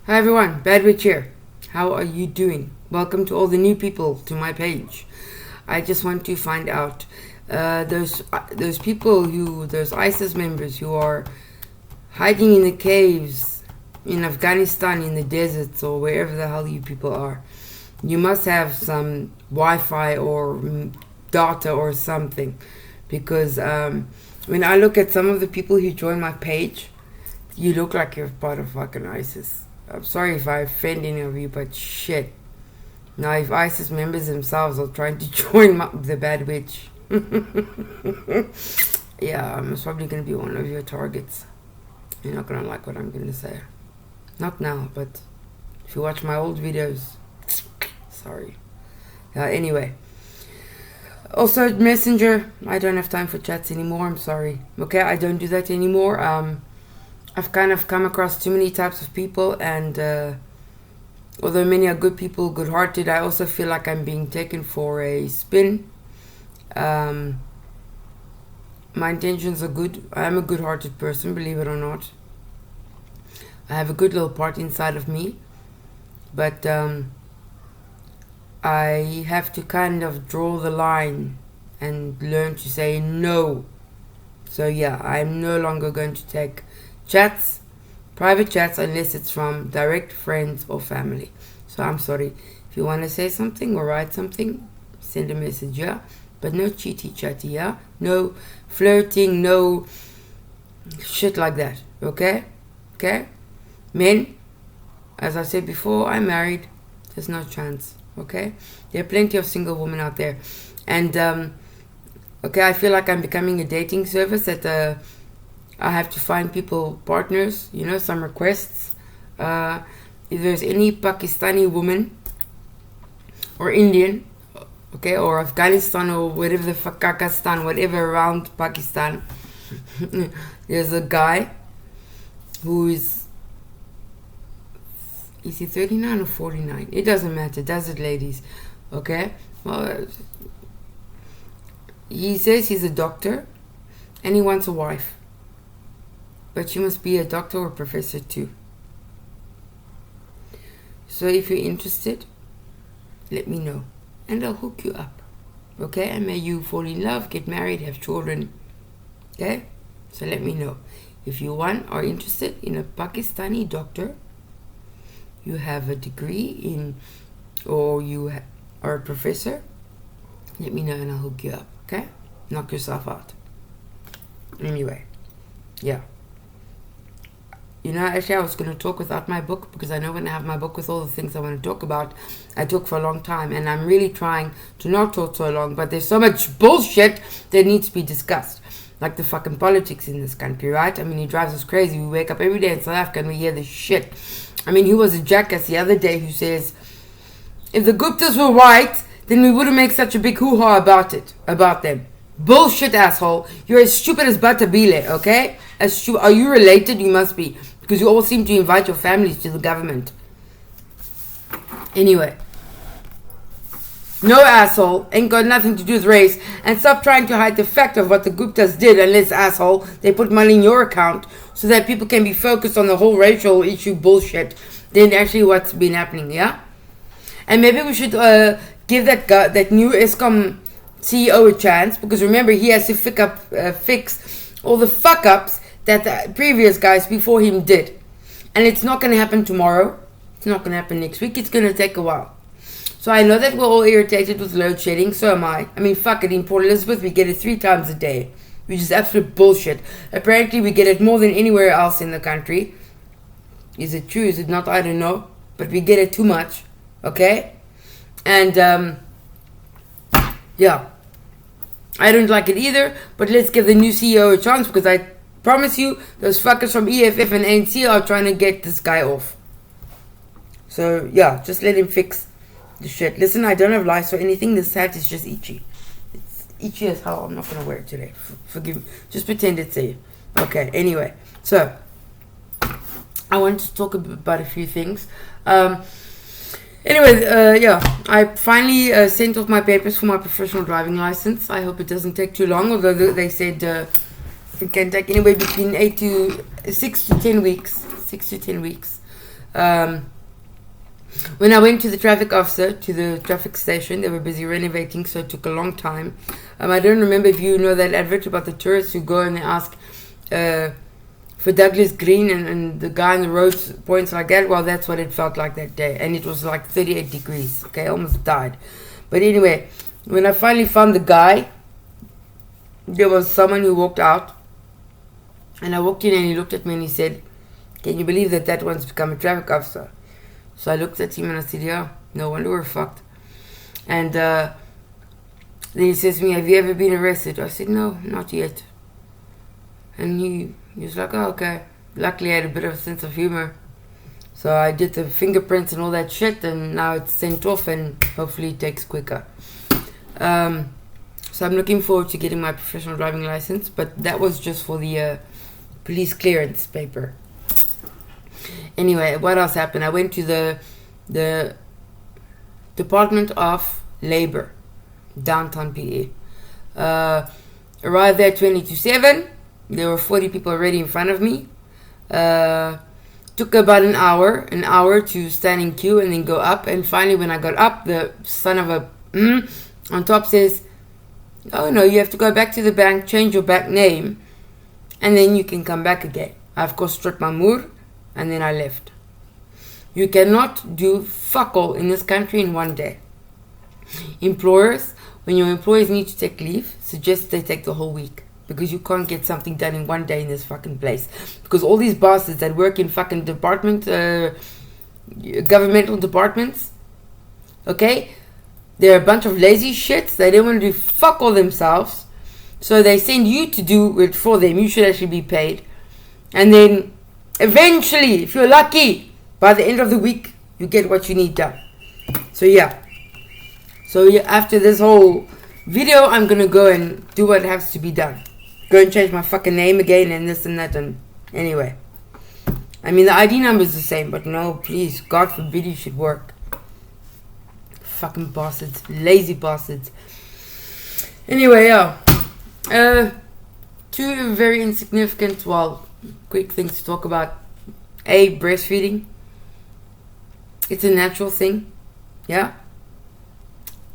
Hi everyone, Bad Witch here. How are you doing? Welcome to all the new people to my page. I just want to find out those ISIS members who are hiding in the caves in Afghanistan, in the deserts, or wherever the hell you people are. You must have some Wi-Fi or data or something, because when I look at some of the people who join my page, you look like you're part of fucking ISIS. I'm sorry if I offend any of you, but shit. Now, if ISIS members themselves are trying to join the Bad Witch, yeah, I'm probably going to be one of your targets. You're not going to like what I'm going to say. Not now, but if you watch my old videos, sorry. Anyway. Also, Messenger, I don't have time for chats anymore, I'm sorry. Okay, I don't do that anymore. I've kind of come across too many types of people, and although many are good people, good-hearted, I also feel like I'm being taken for a spin. My intentions are good. I am a good-hearted person, believe it or not. I have a good little part inside of me, but I have to kind of draw the line and learn to say no. So yeah, I'm no longer going to take chats, private chats, unless it's from direct friends or family. So I'm sorry. If you want to say something or write something, send a message, yeah? But no cheaty chatty, yeah? No flirting, no shit like that, okay? Okay? Men, as I said before, I'm married. There's no chance, okay? There are plenty of single women out there. And, okay, I feel like I'm becoming a dating service that I have to find people, partners, some requests. If there's any Pakistani woman or Indian, okay, or Afghanistan or whatever the fuck, Kakistan, whatever around Pakistan, there's a guy who is he 39 or 49? It doesn't matter, does it, ladies? Okay? Well, he says he's a doctor and he wants a wife. But you must be a doctor or professor too. So if you're interested, let me know. And I'll hook you up. Okay? And may you fall in love, get married, have children. Okay? So let me know. If you are interested in a Pakistani doctor, you have a degree in, or you are a professor, let me know and I'll hook you up. Okay? Knock yourself out. Anyway. Yeah. Actually, I was going to talk without my book, because I know when I have my book with all the things I want to talk about, I talk for a long time, and I'm really trying to not talk so long, but there's so much bullshit that needs to be discussed. Like the fucking politics in this country, right? I mean, it drives us crazy. We wake up every day in South Africa and we hear this shit. I mean, he was a jackass the other day who says, if the Guptas were white, then we wouldn't make such a big hoo-ha about them. Bullshit, asshole. You're as stupid as Batabile, okay? Are you related? You must be. Because you all seem to invite your families to the government. Anyway. No, asshole. Ain't got nothing to do with race. And stop trying to hide the fact of what the Guptas did, unless, asshole, they put money in your account so that people can be focused on the whole racial issue bullshit than actually what's been happening, yeah? And maybe we should give that new ESCOM CEO a chance, because remember, he has to fix all the fuck-ups that the previous guys before him did. And it's not going to happen tomorrow. It's not going to happen next week. It's going to take a while. So I know that we're all irritated with load shedding. So am I. I mean, fuck it. In Port Elizabeth, we get it 3 times a day, which is absolute bullshit. Apparently, we get it more than anywhere else in the country. Is it true? Is it not? I don't know. But we get it too much. Okay? And, yeah. I don't like it either. But let's give the new CEO a chance, because I promise you, those fuckers from EFF and ANC are trying to get this guy off. So, yeah, just let him fix the shit. Listen, I don't have lice or anything. This hat is just itchy. It's itchy as hell. I'm not going to wear it today. Forgive me. Just pretend it's there. Okay, anyway. So, I want to talk about a few things. Anyway, I finally sent off my papers for my professional driving license. I hope it doesn't take too long, although they said it can take anywhere between 6 to 10 weeks. When I went to the traffic officer, to the traffic station, they were busy renovating, so it took a long time. I don't remember if you know that advert about the tourists who go and they ask for Douglas Green, and the guy on the road points like that. Well, that's what it felt like that day. And it was like 38 degrees. Okay, I almost died. But anyway, when I finally found the guy, there was someone who walked out. And I walked in and he looked at me and he said, "Can you believe that one's become a traffic officer?" So I looked at him and I said, "Yeah, no wonder we're fucked." And then he says to me, "Have you ever been arrested?" I said, "No, not yet." And he was like, "Oh, okay." Luckily I had a bit of a sense of humor. So I did the fingerprints and all that shit, and now it's sent off and hopefully it takes quicker. So I'm looking forward to getting my professional driving license, but that was just for the police clearance paper. Anyway, what else happened? I went to the Department of Labor, downtown PE. Arrived there 20 to 7. There were 40 people already in front of me. Took about an hour to stand in queue and then go up. And finally, when I got up, the son of a on top says, "Oh no, you have to go back to the bank, change your back name, and then you can come back again." I of course struck my moor, and then I left. You cannot do fuck all in this country in one day. Employers, when your employees need to take leave, suggest they take the whole week. Because you can't get something done in one day in this fucking place. Because all these bosses that work in fucking governmental departments, okay, they're a bunch of lazy shits. They don't want to do fuck all themselves. So they send you to do it for them. You should actually be paid. And then eventually, if you're lucky, by the end of the week, you get what you need done. So yeah. After this whole video, I'm going to go and do what has to be done. Go and change my fucking name again and this and that. And anyway. I mean, the ID number is the same, but no, please, God forbid you should work. Fucking bastards. Lazy bastards. Anyway, yeah. Two very insignificant, quick things to talk about. Breastfeeding. It's a natural thing. Yeah.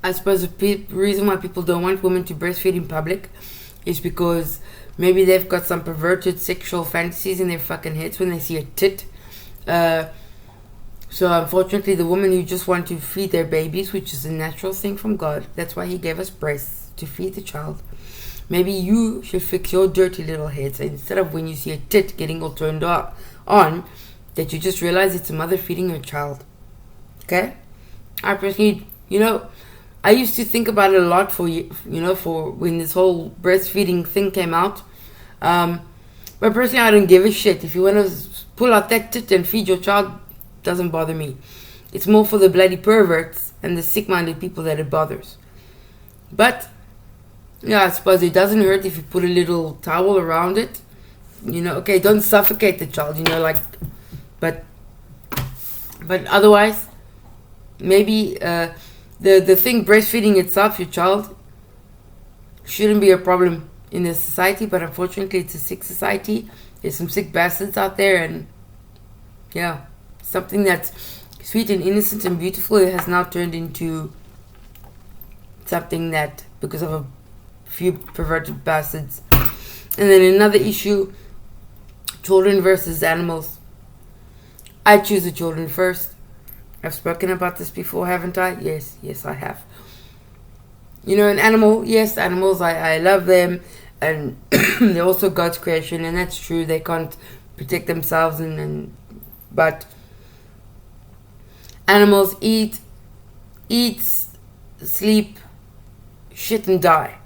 I suppose the reason why people don't want women to breastfeed in public is because maybe they've got some perverted sexual fantasies in their fucking heads when they see a tit. So unfortunately, the women who just want to feed their babies, which is a natural thing from God, that's why He gave us breasts, to feed the child. Maybe you should fix your dirty little heads, instead of when you see a tit getting all turned on, that you just realize it's a mother feeding her child. Okay? I personally, I used to think about it a lot for when this whole breastfeeding thing came out. But personally, I don't give a shit. If you want to pull out that tit and feed your child, doesn't bother me. It's more for the bloody perverts and the sick-minded people that it bothers. But yeah, I suppose it doesn't hurt if you put a little towel around it. Okay, don't suffocate the child. But otherwise, maybe the thing breastfeeding itself, your child, shouldn't be a problem in this society. But unfortunately, it's a sick society. There's some sick bastards out there, and yeah, something that's sweet and innocent and beautiful, it has now turned into something that, because of a few perverted bastards. And then another issue, children versus animals. I choose the children first. I've spoken about this before, haven't I? Yes, I have. An animal, yes, animals, I love them, and they're also God's creation, and that's true. They can't protect themselves, but animals eat, sleep, shit, and die.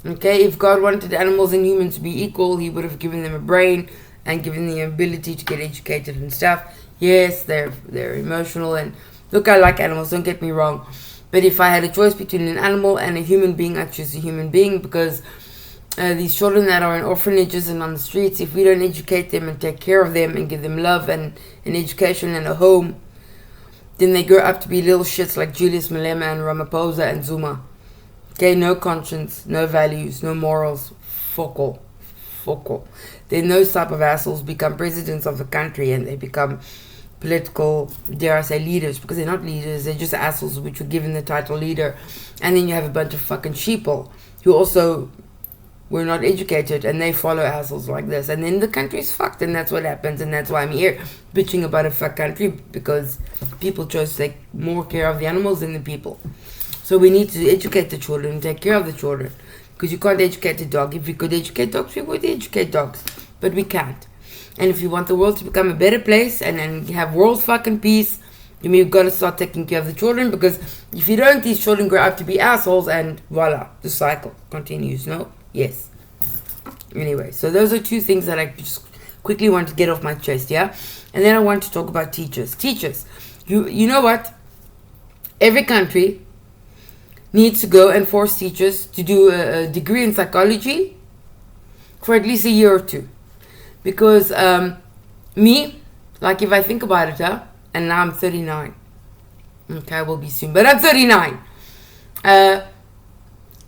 Okay, if God wanted animals and humans to be equal, He would have given them a brain and given them the ability to get educated and stuff. Yes, they're emotional, and look, I like animals, don't get me wrong. But if I had a choice between an animal and a human being, I'd choose a human being, because these children that are in orphanages and on the streets, if we don't educate them and take care of them and give them love and an education and a home, then they grow up to be little shits like Julius Malema and Ramaphosa and Zuma. Okay, no conscience, no values, no morals, focal. Then those type of assholes become presidents of the country, and they become political, dare I say, leaders, because they're not leaders, they're just assholes which were given the title leader. And then you have a bunch of fucking sheeple who also were not educated, and they follow assholes like this, and then the country's fucked, and that's what happens. And that's why I'm here bitching about a fucked country, because people chose to take more care of the animals than the people. So we need to educate the children and take care of the children, because you can't educate a dog. If we could educate dogs, we would educate dogs, but we can't. And if you want the world to become a better place and have world fucking peace, then we've got to start taking care of the children, because if you don't, these children grow up to be assholes, and voila, the cycle continues. No? Yes. Anyway, so those are two things that I just quickly want to get off my chest, yeah? And then I want to talk about teachers. Teachers, you know what? Every country needs to go and force teachers to do a degree in psychology for at least a year or two. Because me, like if I think about it, and now I'm 39. Okay, I will be soon, but I'm 39.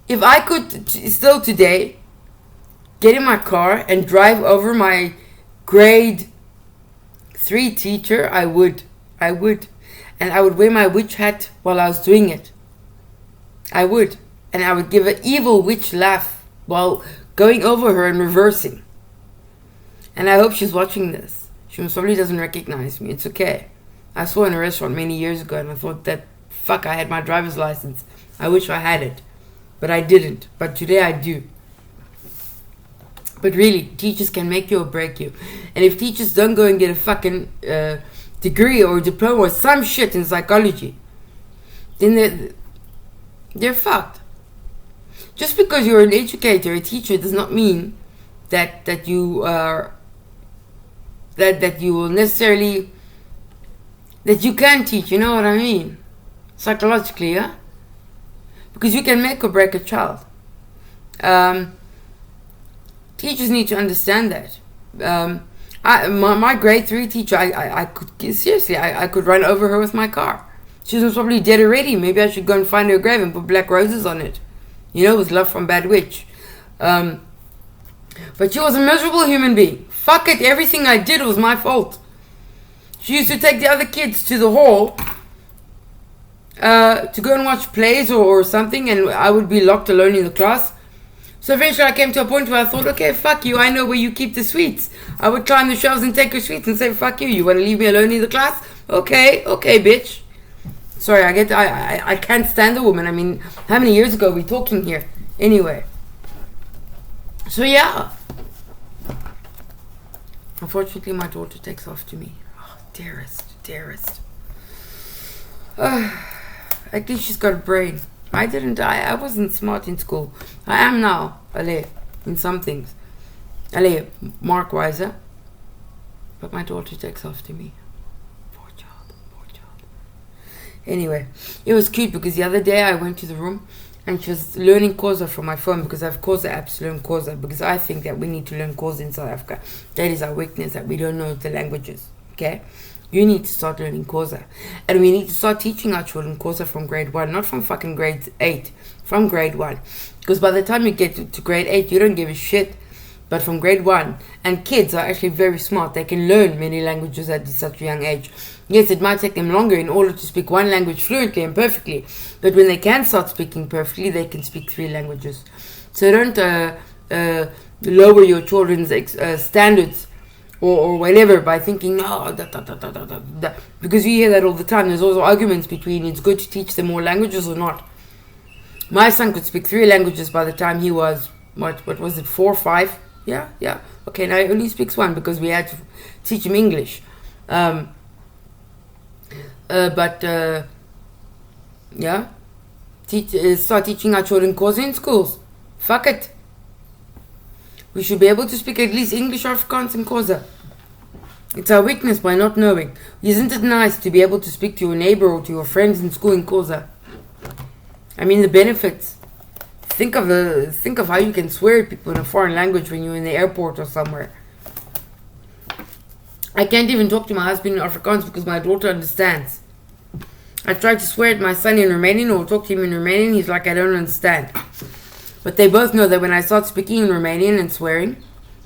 If I could still today get in my car and drive over my grade 3 teacher, I would. And I would wear my witch hat while I was doing it. I would. And I would give an evil witch laugh while going over her and reversing. And I hope she's watching this. She probably doesn't recognize me. It's okay. I saw her in a restaurant many years ago, and I thought that, fuck, I had my driver's license. I wish I had it. But I didn't. But today I do. But really, teachers can make you or break you. And if teachers don't go and get a fucking degree or diploma or some shit in psychology, then they're fucked. Just because you're an educator, a teacher, does not mean that you are that you will necessarily that you can teach. You know what I mean? Psychologically, yeah. Because you can make or break a child. Teachers need to understand that. My grade 3 teacher, I could seriously, I could run over her with my car. She was probably dead already. Maybe I should go and find her grave and put black roses on it. You know, with love from Bad Witch. But she was a miserable human being. Fuck it, everything I did was my fault. She used to take the other kids to the hall to go and watch plays or something, and I would be locked alone in the class. So eventually I came to a point where I thought, okay, fuck you, I know where you keep the sweets. I would climb the shelves and take your sweets and say, fuck you, you want to leave me alone in the class? Okay, bitch. Sorry, I can't stand the woman. I mean, how many years ago are we talking here? Anyway. So yeah. Unfortunately, my daughter takes after me. Oh, dearest. At least she's got a brain. I wasn't smart in school. I am now, allez, in some things. Allez, Mark Weiser. But my daughter takes after me. Poor child. Anyway, it was cute because the other day I went to the room and she was learning Xhosa from my phone, because I have Xhosa apps to learn Xhosa, because I think that we need to learn Xhosa in South Africa. That is our weakness, that we don't know the languages. Okay? You need to start learning Xhosa. And we need to start teaching our children Xhosa from grade 1, not from fucking grade 8, from grade 1. Because by the time you get to grade 8, you don't give a shit. But from grade 1, and kids are actually very smart. They can learn many languages at such a young age. Yes, it might take them longer in order to speak one language fluently and perfectly. But when they can start speaking perfectly, they can speak 3 languages. So don't lower your children's standards or whatever by thinking, because you hear that all the time. There's also arguments between it's good to teach them more languages or not. My son could speak 3 languages by the time he was, what was it, 4 or 5? Yeah. Okay, now he only speaks 1 because we had to teach him English. Start teaching our children Xhosa in schools. Fuck it. We should be able to speak at least English, Afrikaans, and Xhosa. It's our weakness by not knowing. Isn't it nice to be able to speak to your neighbor or to your friends in school in Xhosa? I mean, the benefits. Think of how you can swear at people in a foreign language when you're in the airport or somewhere. I can't even talk to my husband in Afrikaans because my daughter understands. I tried to swear at my son in Romanian or talk to him in Romanian. He's like, I don't understand. But they both know that when I start speaking in Romanian and swearing,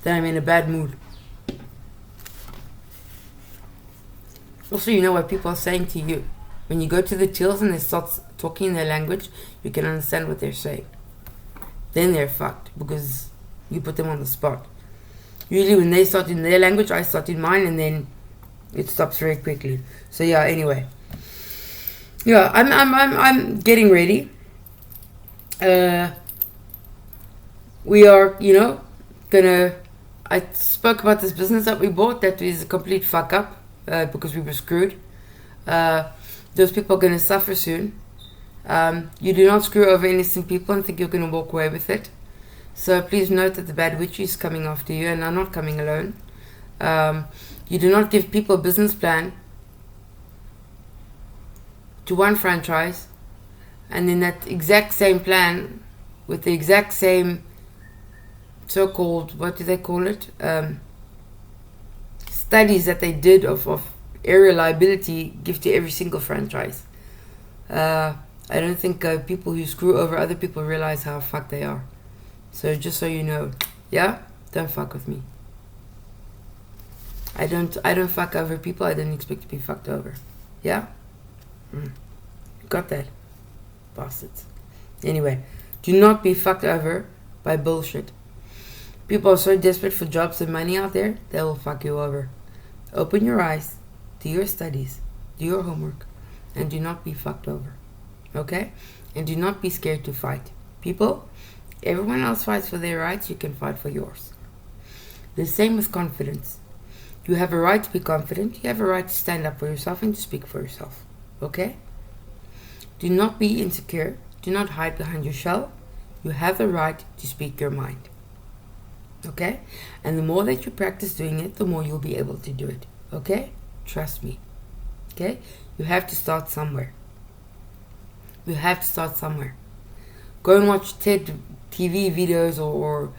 then I'm in a bad mood. Also, you know what people are saying to you. When you go to the tills and they start talking in their language, you can understand what they're saying. Then they're fucked because you put them on the spot. Usually when they start in their language, I start in mine, and then it stops very quickly. So yeah, anyway. Yeah, I'm getting ready. We are, gonna. I spoke about this business that we bought that is a complete fuck up because we were screwed. Those people are gonna suffer soon. You do not screw over innocent people and think you're gonna walk away with it. So please note that the bad witch is coming after you, and I'm not coming alone. You do not give people a business plan to one franchise, and then that exact same plan with the exact same so-called, what do they call it? Studies that they did of area liability give to every single franchise. I don't think people who screw over other people realize how fucked they are. So just so you know, yeah, don't fuck with me. I don't fuck over people. I don't expect to be fucked over. Yeah? Got that? Bastards. Anyway, do not be fucked over by bullshit. People are so desperate for jobs and money out there, they will fuck you over. Open your eyes, do your studies, do your homework, and do not be fucked over. Okay? And do not be scared to fight. People, everyone else fights for their rights, you can fight for yours. The same with confidence. You have a right to be confident, you have a right to stand up for yourself and to speak for yourself. Okay? Do not be insecure, do not hide behind your shell. You have the right to speak your mind. Okay? And the more that you practice doing it, the more you'll be able to do it. Okay? Trust me. Okay? You have to start somewhere. You have to start somewhere. Go and watch TED TV videos or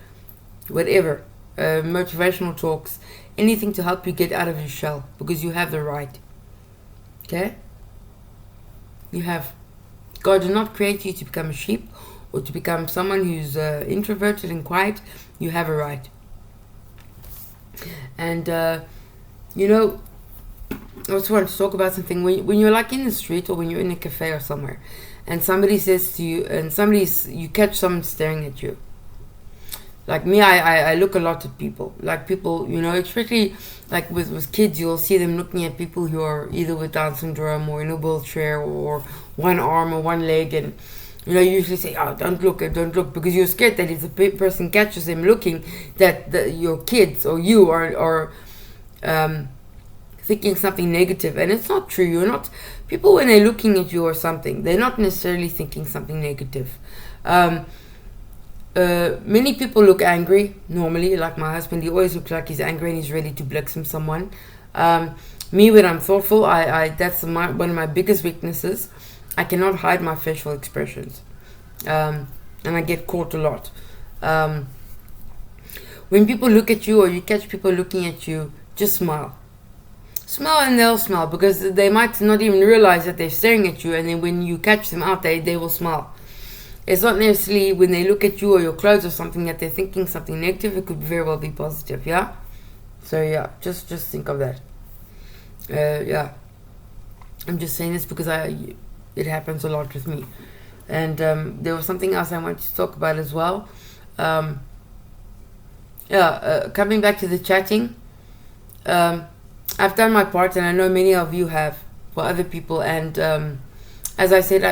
whatever. Motivational talks. Anything to help you get out of your shell. Because you have the right. Okay? You have. God did not create you to become a sheep or to become someone who's introverted and quiet. You have a right. And, I also want to talk about something. When you're like in the street or when you're in a cafe or somewhere, and somebody says to you, and you catch someone staring at you. Like me, I look a lot at people. Like people, especially like with kids, you'll see them looking at people who are either with Down syndrome or in a wheelchair or one arm or one leg, and you usually say, "Oh, don't look," because you're scared that if the person catches them looking, that your kids or you are thinking something negative, and it's not true. You're not. People, when they're looking at you or something, they're not necessarily thinking something negative. Many people look angry normally. Like my husband, he always looks like he's angry and he's ready to blixen someone. Me, when I'm thoughtful, that's one of my biggest weaknesses. I cannot hide my facial expressions, and I get caught a lot. When people look at you or you catch people looking at you, just smile. Smile and they'll smile, because they might not even realize that they're staring at you, and then when you catch them out, they will smile. It's not necessarily when they look at you or your clothes or something that they're thinking something negative. It could very well be positive, yeah? So yeah, just think of that. Yeah. I'm just saying this because it happens a lot with me. And there was something else I wanted to talk about as well. Coming back to the chatting. I've done my part, and I know many of you have for other people, and as I said,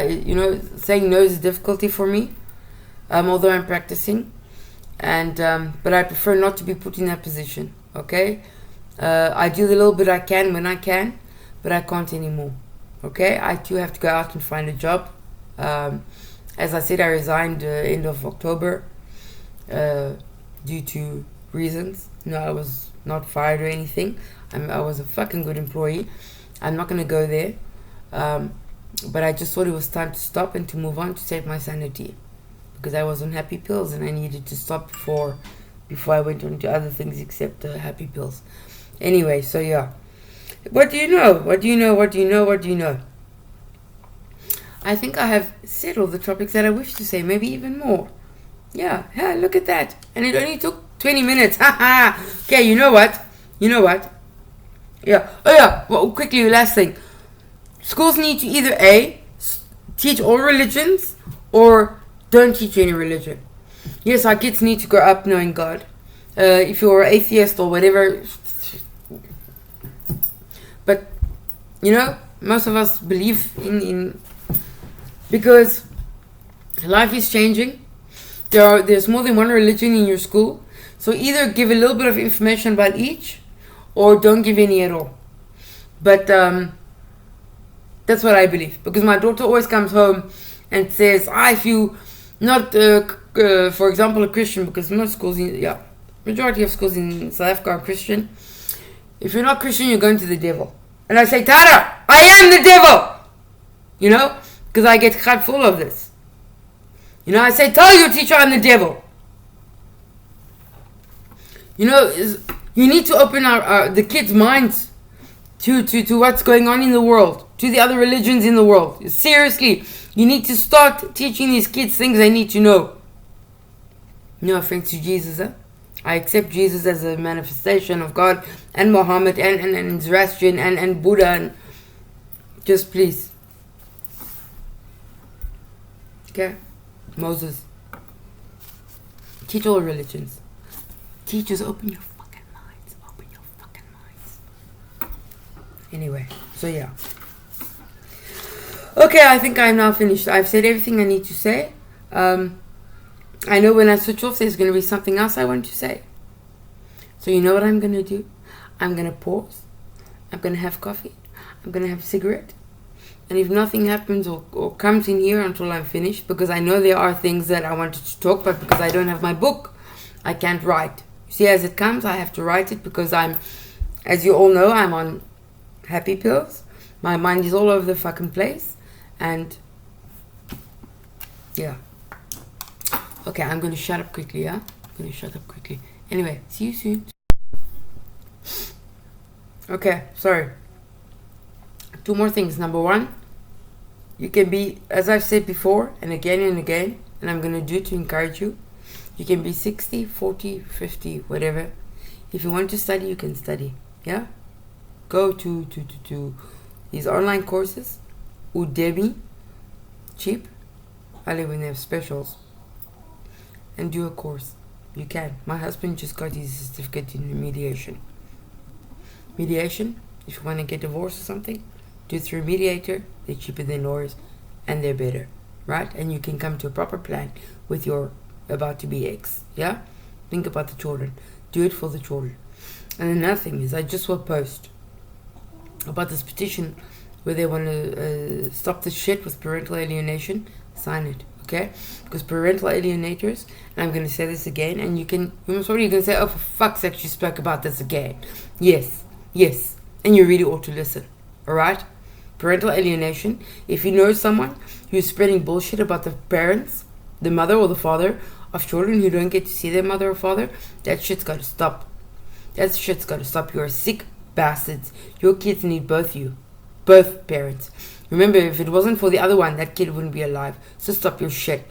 saying no is a difficulty for me, although I'm practicing, and but I prefer not to be put in that position. Okay, I do the little bit I can when I can, but I can't anymore. Okay, I too have to go out and find a job. As I said, I resigned end of October due to reasons. I was not fired or anything. I was a fucking good employee. I'm not gonna go there. But I just thought it was time to stop and to move on to save my sanity, because I was on happy pills and I needed to stop before I went on to other things except happy pills. Anyway, so yeah. What do you know? What do you know? What do you know? What do you know? I think I have said all the topics that I wish to say, maybe even more. Yeah, look at that. And it only took 20 minutes. Okay, you know what? Yeah. Oh yeah. Well, quickly, last thing. Schools need to either A, teach all religions, or don't teach any religion. Yes, our kids need to grow up knowing God. If you're atheist or whatever, but you know, most of us believe in because life is changing. There's more than one religion in your school, so either give a little bit of information about each, or don't give any at all. But that's what I believe, because my daughter always comes home and says, if you not, for example, a Christian, because most schools, majority of schools in South Africa are Christian. If you're not Christian, you're going to the devil. And I say, Tara, I am the devil! You know, because I get cut full of this. You know, I say, tell your teacher I'm the devil. You know, you need to open the kids' minds to what's going on in the world, to the other religions in the world. Seriously, you need to start teaching these kids things they need to know. No offense to Jesus, I accept Jesus as a manifestation of God, and Muhammad, and Zoroastrian, and Buddha, and just please. Okay? Moses. Teach all religions. Teachers, open your fucking minds. Open your fucking minds. Anyway, so yeah. Okay, I think I'm now finished. I've said everything I need to say. I know when I switch off, there's going to be something else I want to say. So you know what I'm going to do? I'm going to pause. I'm going to have coffee. I'm going to have a cigarette. And if nothing happens or comes in here until I'm finished, because I know there are things that I wanted to talk about, because I don't have my book, I can't write. See, as it comes, I have to write it, because as you all know, I'm on happy pills. My mind is all over the fucking place. And yeah. Okay, I'm going to shut up quickly, yeah? I'm going to shut up quickly. Anyway, see you soon. Okay, sorry. 2 more things. Number 1, you can be, as I've said before, and again, and I'm going to do it to encourage you. You can be 60, 40, 50, whatever. If you want to study, you can study, yeah? Go to these online courses. Udemy, cheap. Only when they have specials. And do a course. You can. My husband just got his certificate in mediation. Mediation, if you want to get divorced or something, do it through a mediator. They're cheaper than lawyers, and they're better, right? And you can come to a proper plan with your about-to-be ex, yeah? Think about the children. Do it for the children. And another thing is, I just will post about this petition where they want to stop this shit with parental alienation. Sign it. Okay? Because parental alienators, and I'm going to say this again, and you're probably going to say, oh, for fuck's sake, you spoke about this again. Yes, and you really ought to listen. Alright? Parental alienation, if you know someone who's spreading bullshit about the parents, the mother or the father of children who don't get to see their mother or father, that shit's got to stop. That shit's got to stop. You're sick bastards. Your kids need both you. Both parents. Remember, if it wasn't for the other one, that kid wouldn't be alive. So stop your shit.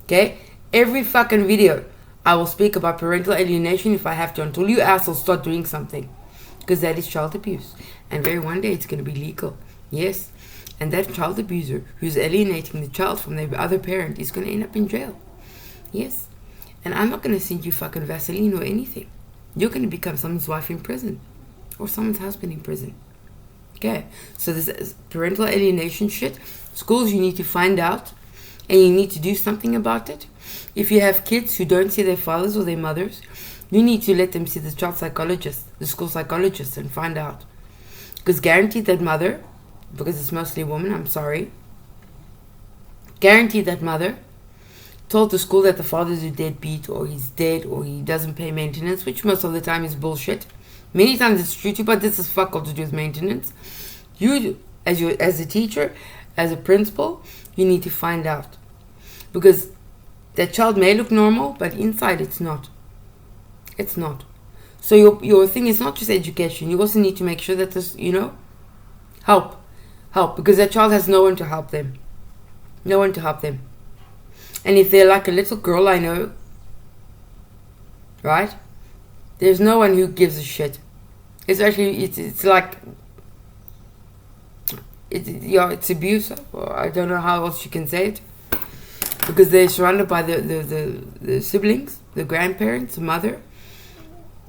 Okay? Every fucking video, I will speak about parental alienation if I have to, until you assholes start doing something. Because that is child abuse. And very one day it's going to be legal. Yes. And that child abuser who's alienating the child from their other parent is going to end up in jail. Yes. And I'm not going to send you fucking Vaseline or anything. You're going to become someone's wife in prison. Or someone's husband in prison. Okay, so this is parental alienation shit. Schools, you need to find out, and you need to do something about it. If you have kids who don't see their fathers or their mothers, you need to let them see the child psychologist, the school psychologist, and find out. Because guaranteed that mother, because it's mostly women, I'm sorry, guaranteed that mother told the school that the father's a deadbeat, or he's dead, or he doesn't pay maintenance, which most of the time is bullshit. Many times it's true too, but this is fuck all to do with maintenance. You, as a teacher, as a principal, you need to find out. Because that child may look normal, but inside it's not. It's not. So your thing is not just education. You also need to make sure that this, help. Because that child has no one to help them. No one to help them. And if they're like a little girl, I know, right? There's no one who gives a shit. it's like it's abuse. I don't know how else you can say it, because they're surrounded by the siblings, the grandparents, the mother.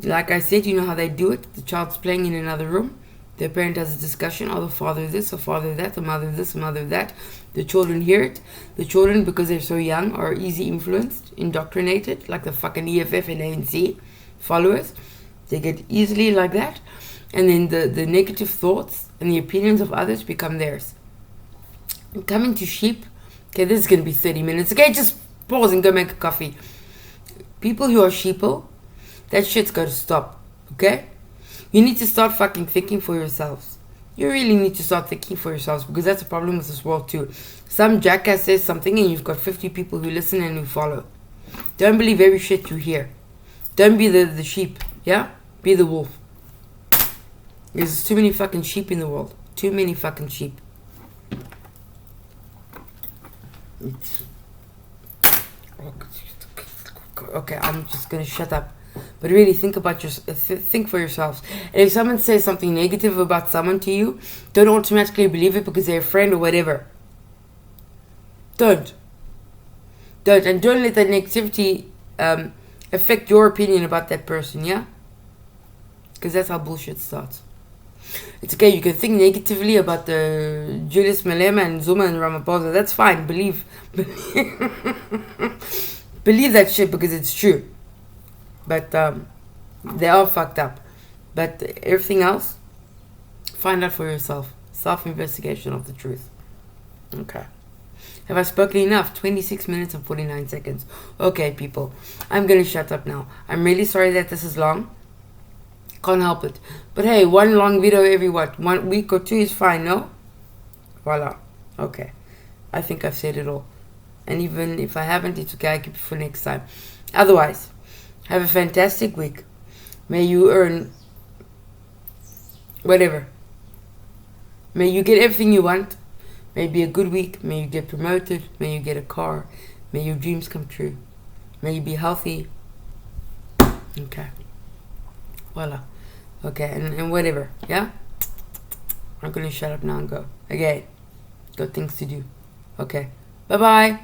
Like I said, you know how they do it. The child's playing in another room. The parent has a discussion. Oh, the father this, the father that, the mother this, the mother that. The children hear it. The children, because they're so young, are easy influenced, indoctrinated, like the fucking EFF and ANC followers. They get easily like that. And then the negative thoughts and the opinions of others become theirs. And coming to sheep, okay, this is going to be 30 minutes. Okay, just pause and go make a coffee. People who are sheeple, that shit's got to stop, okay? You need to start fucking thinking for yourselves. You really need to start thinking for yourselves, because that's a problem with this world too. Some jackass says something and you've got 50 people who listen and who follow. Don't believe every shit you hear. Don't be the sheep, yeah? Be the wolf. There's too many fucking sheep in the world. Too many fucking sheep. Okay, I'm just gonna shut up. But really think about think for yourselves. And if someone says something negative about someone to you, don't automatically believe it because they're a friend or whatever. Don't. And don't let that negativity affect your opinion about that person, yeah? Because that's how bullshit starts. It's okay, you can think negatively about the Julius Malema and Zuma and Ramaphosa. That's fine. Believe that shit because it's true. But they are fucked up. But everything else, find out for yourself. Self-investigation of the truth. Okay. Have I spoken enough? 26 minutes and 49 seconds. Okay, people. I'm going to shut up now. I'm really sorry that this is long. Can't help it. But hey, one long video every 1 week or 2 is fine, no? Voila. Okay. I think I've said it all. And even if I haven't, it's okay. I keep it for next time. Otherwise, have a fantastic week. May you earn whatever. May you get everything you want. May it be a good week. May you get promoted. May you get a car. May your dreams come true. May you be healthy. Okay. Voila. Okay, and whatever. Yeah? I'm gonna shut up now and go. Okay. Got things to do. Okay. Bye-bye.